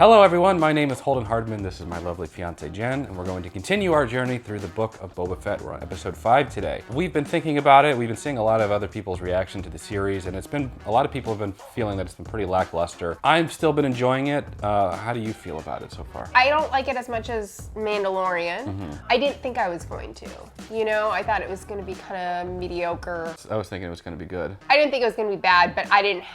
Hello everyone, my name is Holden Hardman, this is my lovely fiancée Jen, and we're going to continue our journey through the Book of Boba Fett. We're on episode 5 today. We've been thinking about it, we've been seeing a lot of other people's reaction to the series, and a lot of people have been feeling that it's been pretty lackluster. I've still been enjoying it. How do you feel about it so far? I don't like it as much as Mandalorian. I didn't think I was going to. You know, I thought it was going to be kind of mediocre. I was thinking it was going to be good. I didn't think it was going to be bad, but I didn't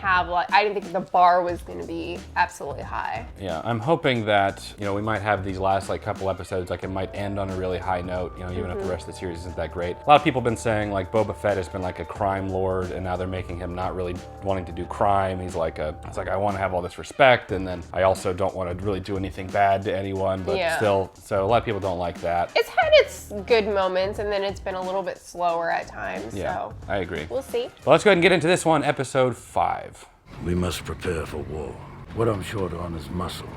think the bar was going to be absolutely high. Yeah, I'm hoping that, we might have these last couple episodes, it might end on a really high note, even if the rest of the series isn't that great. A lot of people have been saying Boba Fett has been like a crime lord, and now they're making him not really wanting to do crime. He's I want to have all this respect, and then I also don't want to really do anything bad to anyone, but still, so a lot of people don't like that. It's had its good moments, and then it's been a little bit slower at times, Yeah, so. I agree. We'll see. Well, let's go ahead and get into this one, episode 5. We must prepare for war. What I'm short on is muscle.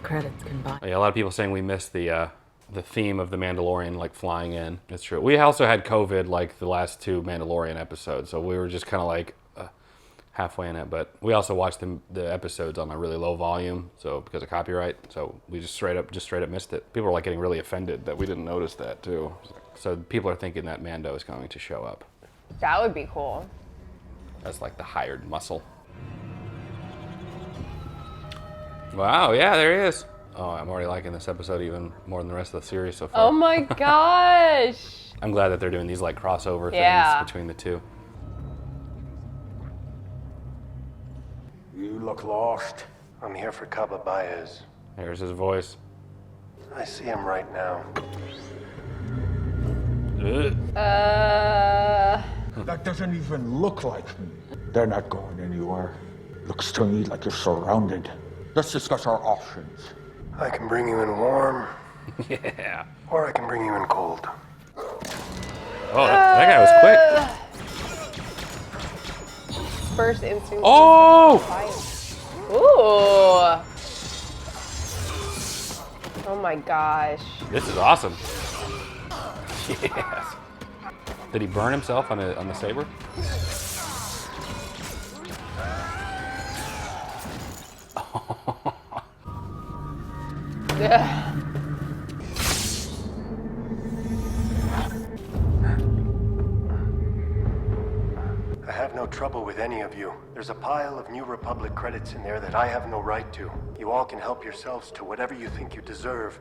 Credits can buy. Yeah, a lot of people saying we missed the theme of the Mandalorian flying in. It's true. We also had COVID the last 2 Mandalorian episodes, so we were just kind of halfway in it. But we also watched the episodes on a really low volume, so because of copyright. So we just straight up missed it. People were getting really offended that we didn't notice that too. So people are thinking that Mando is going to show up. That would be cool. That's the hired muscle. Wow, yeah, there he is. Oh, I'm already liking this episode even more than the rest of the series so far. Oh my gosh. I'm glad that they're doing these crossover things between the two. You look lost. I'm here for Caba Baez. Here's his voice. I see him right now. That doesn't even look like me. They're not going anywhere. Looks to me like you're surrounded. Let's discuss our options. I can bring you in warm, Yeah. or I can bring you in cold. Oh, that guy was quick. First instinct. Oh! Ooh. Oh my gosh. This is awesome. Yes. Did he burn himself on the saber? I have no trouble with any of you. There's a pile of New Republic credits in there that I have no right to. You all can help yourselves to whatever you think you deserve.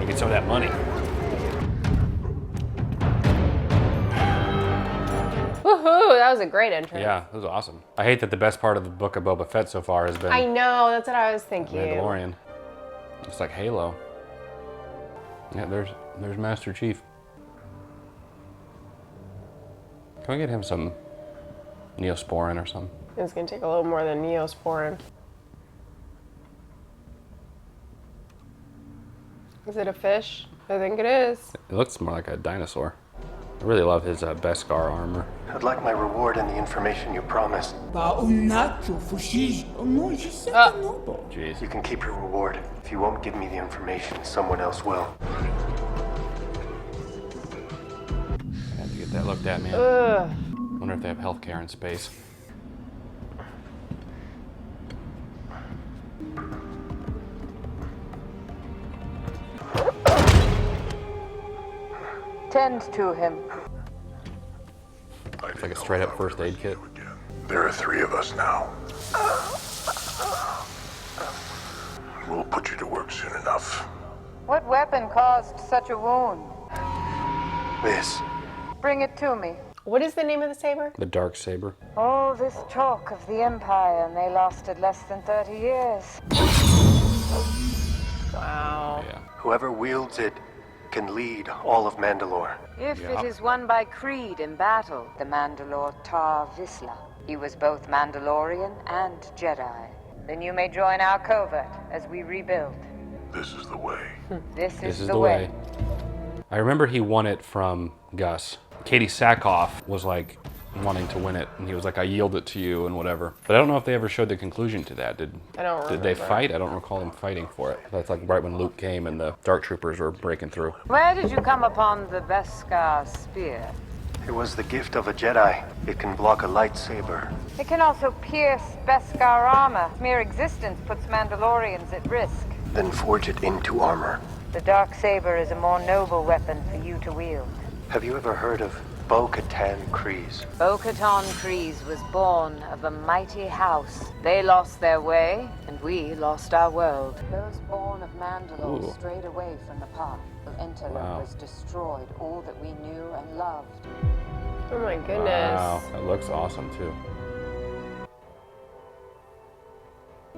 Get some of that money. Woohoo, that was a great entrance. Yeah, that was awesome. I hate that the best part of the Book of Boba Fett so far has been I know, that's what I was thinking. Mandalorian. It's like Halo. Yeah, there's Master Chief. Can we get him some Neosporin or something? It's gonna take a little more than Neosporin. Is it a fish? I think it is. It looks more like a dinosaur. I really love his Beskar armor. I'd like my reward and the information you promised. Jeez. You can keep your reward. If you won't give me the information, someone else will. I have to get that looked at, man. Ugh. Wonder if they have healthcare in space. Tend to him. It's like a straight up first aid kit. There are 3 of us now. We'll put you to work soon enough. What weapon caused such a wound? This. Bring it to me. What is the name of the saber? The Darksaber. All this talk of the Empire, and they lasted less than 30 years. Wow. Yeah. Whoever wields it can lead all of Mandalore. If it is won by creed in battle, the Mandalore Tar Vizsla. He was both Mandalorian and Jedi. Then you may join our covert as we rebuild. This is the way. This This is the way. I remember he won it from Gus. Katie Sackhoff was wanting to win it, and he was like, I yield it to you and whatever. But I don't know if they ever showed the conclusion to that. Did they fight? I don't recall them fighting for it. That's right when Luke came and the Dark Troopers were breaking through. Where did you come upon the Beskar spear? It was the gift of a Jedi. It can block a lightsaber. It can also pierce Beskar armor. Mere existence puts Mandalorians at risk. Then forge it into armor. The Darksaber is a more noble weapon for you to wield. Have you ever heard of Bo-Katan Kryze? Bo-Katan Kryze was born of a mighty house. They lost their way, and we lost our world. Those born of Mandalore strayed away from the path. Interlopers destroyed all that we knew and loved. Oh my goodness. Wow, that looks awesome too.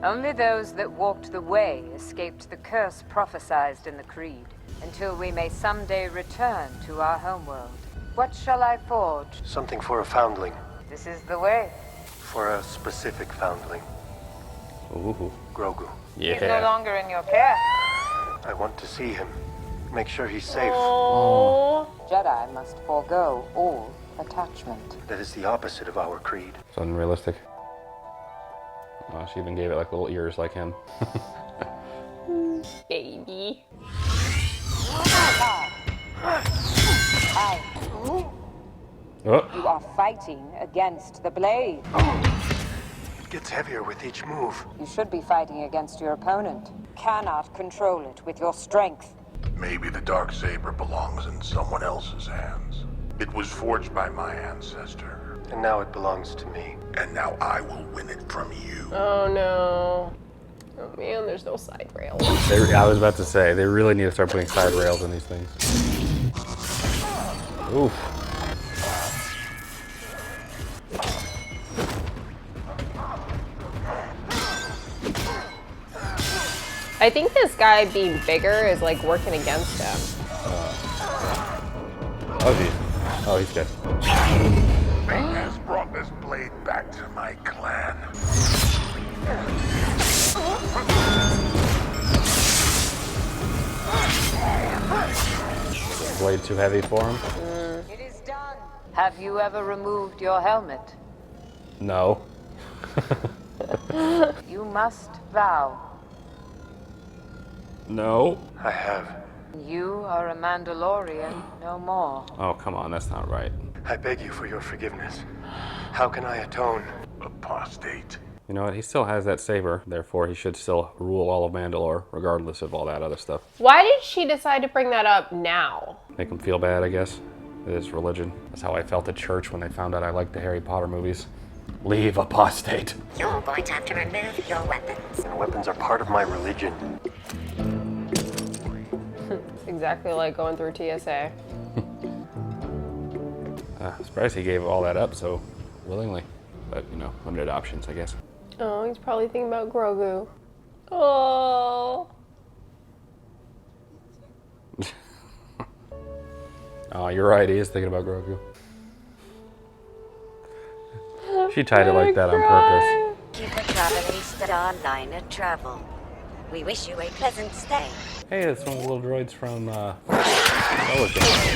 Only those that walked the way escaped the curse prophesied in the Creed, until we may someday return to our homeworld. What shall I forge? Something for a foundling. This is the way. For a specific foundling. Ooh. Grogu. Yeah. He's no longer in your care. I want to see him. Make sure he's safe. Jedi must forego all attachment. That is the opposite of our creed. It's unrealistic. Oh, she even gave it like little ears like him. Baby. Oh. You are fighting against the blade. It gets heavier with each move. You should be fighting against your opponent. Cannot control it with your strength. Maybe the Darksaber belongs in someone else's hands. It was forged by my ancestor. And now it belongs to me. And now I will win it from you. Oh no. Oh man, there's no side rails. I was about to say, they really need to start putting side rails in these things. Oof. I think this guy being bigger is like working against him. Oh, geez. Oh, he's good. Fate has brought this blade back to my clan. Blade too heavy for him? It is done. Have you ever removed your helmet? No. You must vow. No. I have. You are a Mandalorian no more. Oh, come on, that's not right. I beg you for your forgiveness. How can I atone? Apostate. You know what? He still has that saber, therefore he should still rule all of Mandalore, regardless of all that other stuff. Why did she decide to bring that up now? Make him feel bad, I guess. It is religion. That's how I felt at church when they found out I liked the Harry Potter movies. Leave, apostate. You're going to have to remove your weapons. And weapons are part of my religion. Exactly like going through TSA. Surprised he gave all that up so willingly. But, you know, limited options, I guess. Oh, he's probably thinking about Grogu. Oh. Oh, you're right, he is thinking about Grogu. She tied it like that on purpose. Keep the travelers that are line of travel. We wish you a pleasant stay. Hey, that's one of the little droids from,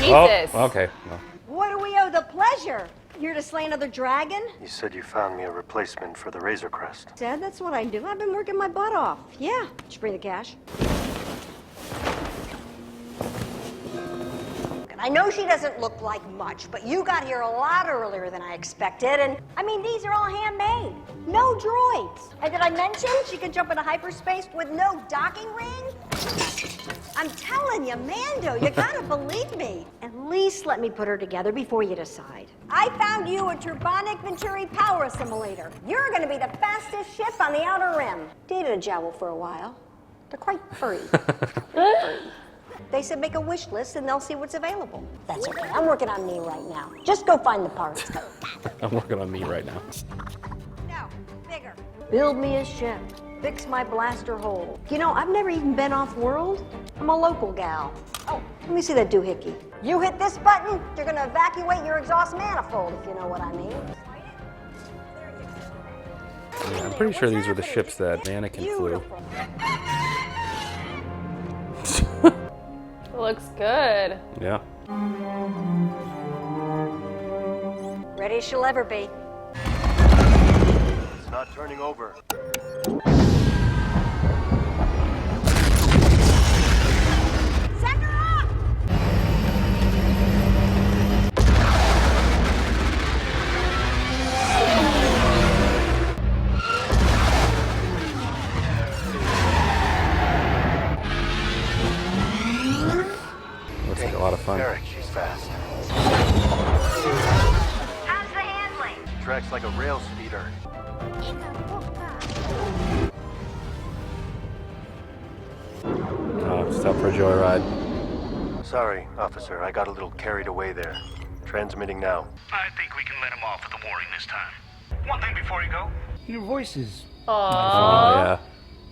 Jesus. Oh, okay. Well, What do we owe the pleasure? Here to slay another dragon? You said you found me a replacement for the Razor Crest. Said that's what I do. I've been working my butt off. Yeah. Did you bring the cash? I know she doesn't look like much, but you got here a lot earlier than I expected, and I mean, these are all handmade. No droids. And did I mention she can jump into hyperspace with no docking ring? I'm telling you, Mando, you gotta believe me. At least let me put her together before you decide. I found you a Turbonic Venturi power assimilator. You're gonna be the fastest ship on the Outer Rim. Dated a jowl for a while. They're quite furry. Furry. They said make a wish list and they'll see what's available. That's okay. I'm working on me right now. Just go find the parts. I'm working on me right now. No, bigger. Build me a ship. Fix my blaster hole. You know, I've never even been off-world. I'm a local gal. Oh, let me see that doohickey. You hit this button, you're gonna evacuate your exhaust manifold, if you know what I mean. Yeah, I'm pretty sure these are the ships that Anakin flew. Looks good. Yeah. Ready as she'll ever be. It's not turning over. Send her off! Just out for a joyride. Sorry, officer. I got a little carried away there. Transmitting now. I think we can let him off with a warning this time. One thing before you go. Your voice is... Oh, yeah.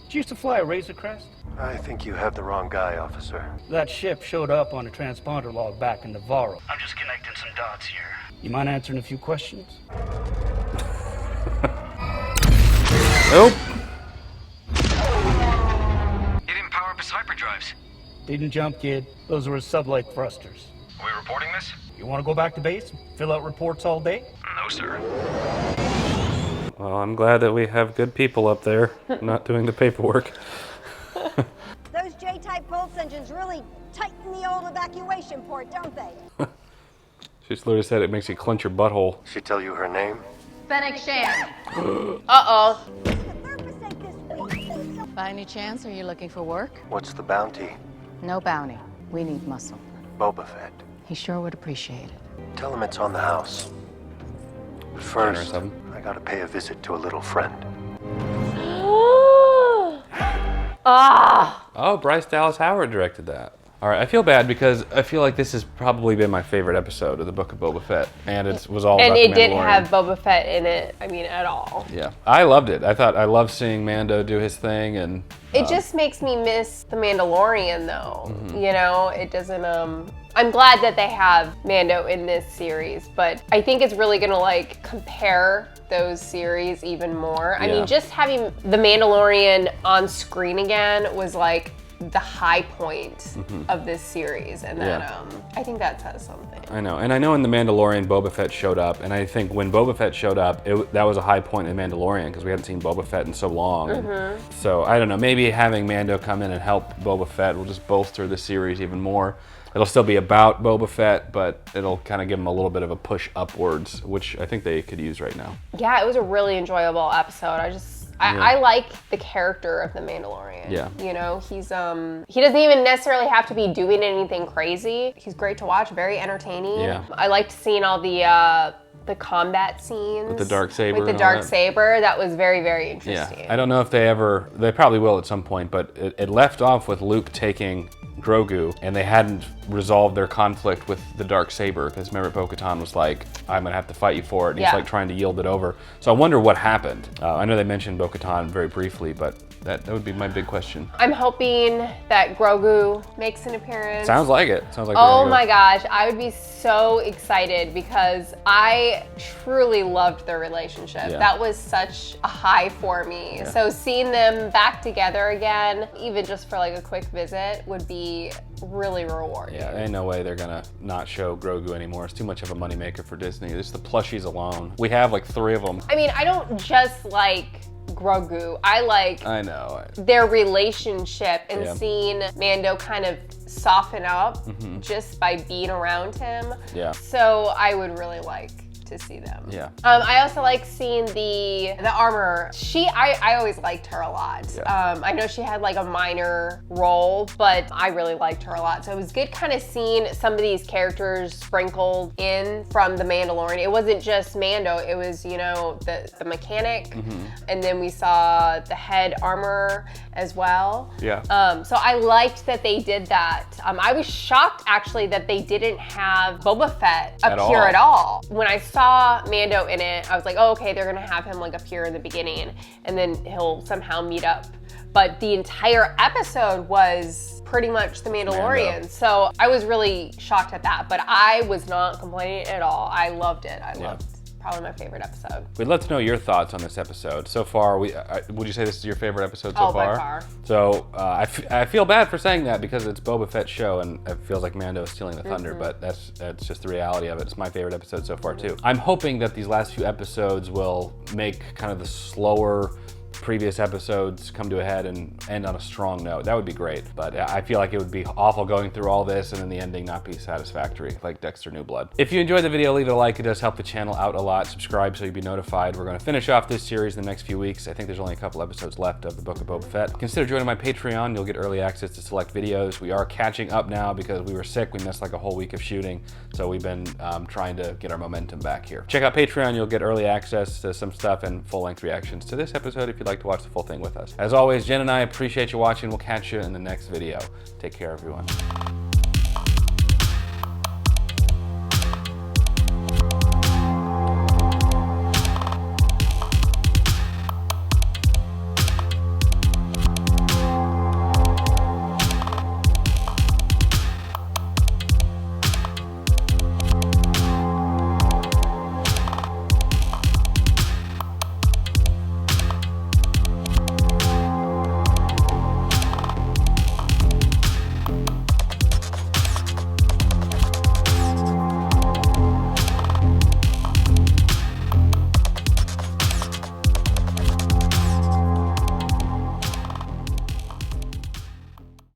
Did you used to fly a Razor Crest? I think you have the wrong guy, officer. That ship showed up on a transponder log back in Navarro. I'm just connecting some dots here. You mind answering a few questions? Nope. He didn't power up his hyperdrives. Didn't jump, kid. Those were his sublight thrusters. Are we reporting this? You want to go back to base and fill out reports all day? No, sir. Well, I'm glad that we have good people up there not doing the paperwork. Those J-type pulse engines really tighten the old evacuation port, don't they? She literally said it makes you clench your butthole. She tell you her name? Fennec Shan. Uh-oh. By any chance, are you looking for work? What's the bounty? No bounty. We need muscle. Boba Fett. He sure would appreciate it. Tell him it's on the house. But first, I gotta pay a visit to a little friend. Ah! Oh, Bryce Dallas Howard directed that. All right, I feel bad because I feel like this has probably been my favorite episode of the Book of Boba Fett, and it was all And about it the didn't Mandalorian. have Boba Fett in it, I mean, at all. Yeah, I loved it. I loved seeing Mando do his thing, and It just makes me miss the Mandalorian, though. Mm-hmm. You know, it doesn't, I'm glad that they have Mando in this series, but I think it's really gonna, like, compare those series even more. I Yeah. mean, just having the Mandalorian on screen again was, like, the high point of this series, and that, Yeah. I think that says something. I know. And I know in The Mandalorian, Boba Fett showed up, and I think when Boba Fett showed up, that was a high point in Mandalorian, because we hadn't seen Boba Fett in so long. And so, I don't know, maybe having Mando come in and help Boba Fett will just bolster the series even more. It'll still be about Boba Fett, but it'll kind of give him a little bit of a push upwards, which I think they could use right now. Yeah, it was a really enjoyable episode. I like the character of the Mandalorian. Yeah. You know, he doesn't even necessarily have to be doing anything crazy. He's great to watch, very entertaining. Yeah. I liked seeing all the combat scenes. With the Darksaber With the and all that. Darksaber. That was very, very interesting. Yeah, I don't know if they probably will at some point, but it left off with Luke taking Grogu, and they hadn't resolved their conflict with the Darksaber, because remember Bo-Katan was like, I'm gonna have to fight you for it, and he's Yeah. like trying to yield it over. So I wonder what happened. I know they mentioned Bo-Katan very briefly, but that would be my big question. I'm hoping that Grogu makes an appearance. Sounds like it. Sounds like Oh my gosh, I would be so excited because I truly loved their relationship. Yeah. That was such a high for me. Yeah. So seeing them back together again, even just for like a quick visit, would be really rewarding. Yeah, ain't no way they're gonna not show Grogu anymore. It's too much of a moneymaker for Disney. Just the plushies alone. We have like 3 of them. I mean, I don't just like Grogu. I like I know. their relationship and Yeah. seeing Mando kind of soften up just by being around him. Yeah. So I would really like to see them. Yeah. I also like seeing the armor. I always liked her a lot. Yeah. I know she had like a minor role, but I really liked her a lot. So it was good kind of seeing some of these characters sprinkled in from the Mandalorian. It wasn't just Mando, it was, you know, the mechanic, and then we saw the head armor as well. Yeah. So I liked that they did that. I was shocked actually that they didn't have Boba Fett appear at all. When I saw Mando in it, I was like, oh, okay, they're gonna have him like appear in the beginning and then he'll somehow meet up. But the entire episode was pretty much the Mandalorian. Mando. So I was really shocked at that, but I was not complaining at all. I loved it. I loved it. Probably my favorite episode. We'd love to know your thoughts on this episode. So far, would you say this is your favorite episode so far? By far. So I feel bad for saying that because it's Boba Fett's show and it feels like Mando is stealing the thunder, but that's just the reality of it. It's my favorite episode so far too. I'm hoping that these last few episodes will make kind of the slower previous episodes come to a head and end on a strong note. That would be great, but I feel like it would be awful going through all this and then the ending not be satisfactory, like Dexter New Blood. If you enjoyed the video, leave it a like. It does help the channel out a lot. Subscribe so you'll be notified. We're going to finish off this series in the next few weeks. I think there's only a couple episodes left of the Book of Boba Fett. Consider joining my Patreon. You'll get early access to select videos. We are catching up now because we were sick. We missed like a whole week of shooting, so we've been trying to get our momentum back here. Check out Patreon. You'll get early access to some stuff and full-length reactions to this episode if you'd like like to watch the full thing with us. As always, Jen and I appreciate you watching. We'll catch you in the next video. Take care, everyone.